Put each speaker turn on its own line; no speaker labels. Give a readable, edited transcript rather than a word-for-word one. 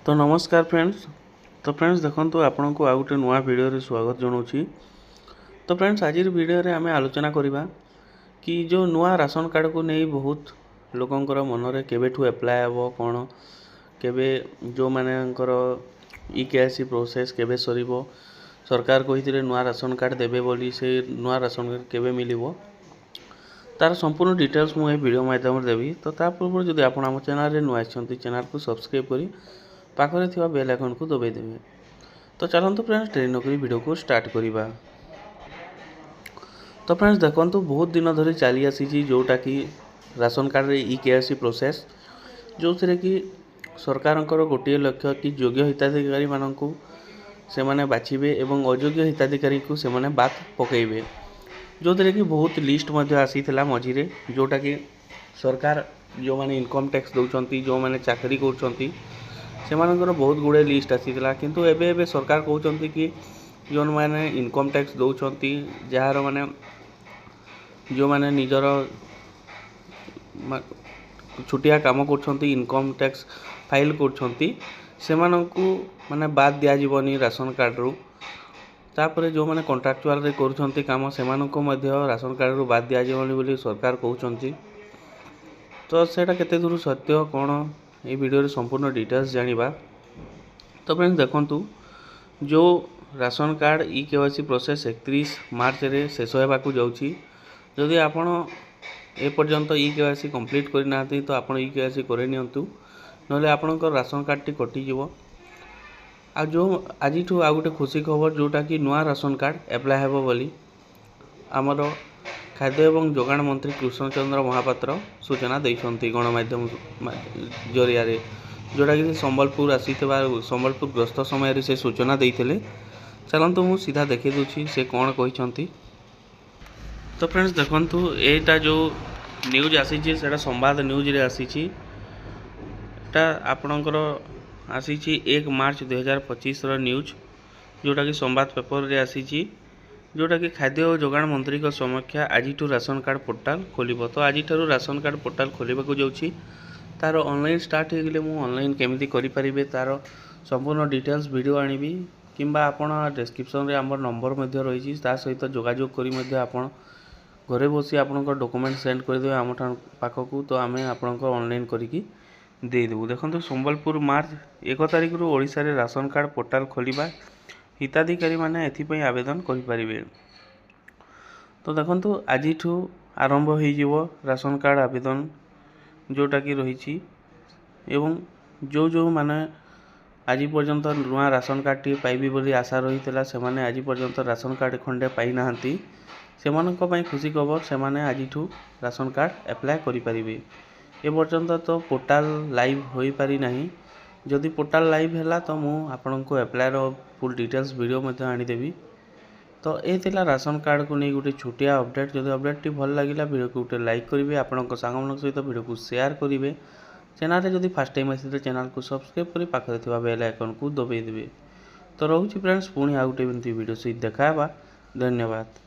तो नमस्कार फ्रेंड्स देखो आपन को आ गोटे नुआ वीडियो स्वागत जनाऊँगी। तो फ्रेंड्स आज वीडियो रे आमे आलोचना करिबा कि जो नुआ राशन कार्ड को नहीं बहुत लोकंकर मनरे केबेठू एप्लाय हेबो कोन केबे जो मानेकर ई-केवाईसी प्रोसेस केबे सरीबो सरकार कहिथिले नुआ राशन कार्ड देबे बोली से नुआ राशन कार्ड केबे मिलिबो तार संपूर्ण डिटेल्स मु ए वीडियो माध्यम देबी। तो ता पूर्व जदि आपण हम चैनल रे नुआ आछंती चैनल को सब्सक्राइब करी पाखरे थिबा बेल आइकन को दबाई देबे। तो चलंतु फ्रेंड्स ट्रेन नौकरी वीडियो को स्टार्ट करिबा। तो फ्रेंड्स देखंतु बहुत दिन धरी चली आसी जोटा कि राशन कार्ड रे ई-केवाईसी प्रोसेस जो थरे कि सरकारंकर गोटे लक्ष्य कि योग्य हिताधिकारी माननकु से माने बाछिबे एवं अयोग्य हिताधिकारी को से माने बात पकेइबे जो थरे कि बहुत लिस्ट मध्ये आसीथिला मझिरे जोटा कि सरकार जो माने इनकम टैक्स दउचंती जो माने चाकरी करचंती से मानकर बहुत गुड़े लिस्ट आसीथिला किंतु एबे एबे सरकार कहउचंती कि जोन माने इनकम टैक्स दउचंती जहार माने जो माने निजर छुटिया काम करछंती इनकम टैक्स फाइल करछंती से मानकु माने बाद दिया जीवनी राशन कार्ड रु तापर जो माने कॉन्ट्रैक्चुअल रे करछंती काम से मानको मध्य राशन कार्ड रु बाद दिया जीवनी बोली सरकार कहउचंती। तो सेटा केते दूर सत्य कोन ए वीडियो रे संपूर्ण डिटेल्स जानिबा। तो फ्रेंड्स देखंतु जो राशन कार्ड ई-केवाईसी प्रोसेस 31 मार्च रे शेष हेबाकू जाउची। जदि आपण ए पर्यंत ई-केवाईसी कंप्लीट करि नाथि तो आपण ई-केवाईसी करे नियंतु नले आपणकर राशन कार्ड टी कटि जिवो। आ जो आजिठू आ गोटे खुशी खबर जोटा कि नुआ राशन कार्ड एप्लाय हेबो बोली हमर खाद्य एवं जोगाण मंत्री कृष्णचंद्र महापात्र सूचना दैछंती गणमाध्यम जरिया रे जोटा कि संबलपुर आसीथिबा संबलपुर ग्रस्त समय रे से सूचना दैथिले। चलंतु मु सीधा देखि दुछि से कोन कहिसंती। तो फ्रेंड्स देखंतु एटा जो न्यूज आसी छी सेटा संवाद न्यूज रे आसी छी एटा आपणकर आसी छी 1 मार्च 2025 रो न्यूज जोटा कि संवाद पेपर रे आसी छी जोटा कि खाद्य और जोगाण मंत्री को समीक्षा आजिठू राशन कार्ड पोर्टाल खोलिबो। तो आजिठारु राशन कार्ड पोर्टाल खोलिबाकू जाउछि तार ऑनलाइन स्टार्ट हो गले मु ऑनलाइन केमिति करि परिबे तार संपूर्ण डिटेल्स वीडियो आनिबी किंबा आपण डिस्क्रिप्शन रे हमर नंबर मध्ये रही छी ता सहित जोगाजोग करी मध्ये आपण घरे बसी आपनका डॉक्यूमेंट सेंड कर देबे हम पाखकू तो आमे आपनका ऑनलाइन करिकी दे देबू। देखंतु संबलपुर मार्च 1 तारिख रु ओडिसा रे राशन कार्ड पोर्टाल खोलिबा हिताधिकारी माने एथि पई आवेदन करि परिबे। तो देखंतु आजिठू आरंभ होई जिवो राशन कार्ड आवेदन जोटा कि रही छी एवं जो जो माने आज पर्यंत नुआ राशन कार्ड टी पाइबी बोली आशा रही से माने आज पर्यंत राशन कार्ड खंडे पाई नाहंती से मानक पई खुशी खबर से माने आजिठू राशन कार्ड एप्लाय करि परिबे। ए पर्यंत तो पोर्टाल लाइव होई पारि नाही जदि पोर्टाल लाइव हैला तो मु आपनको एप्लाय रो फुल डिटेल्स वीडियो मध्ये आनी देबी। तो ए थिला राशन कार्ड को नहीं गोटे छोटिया अपडेट जदि अपडेट टी भल लागिला वीडियो को गोटे लाइक करिवे आपनको सांगमनक सहित वीडियो को शेयर करिवे चैनल रे जदि फर्स्ट टाइम आसी चैनल को सब्सक्राइब करी पाखरे थिबा बेल आइकन को दबाई देबे। तो रहउची फ्रेंड्स पुणी आ गोटे वीडियो सहित देखाबा। धन्यवाद।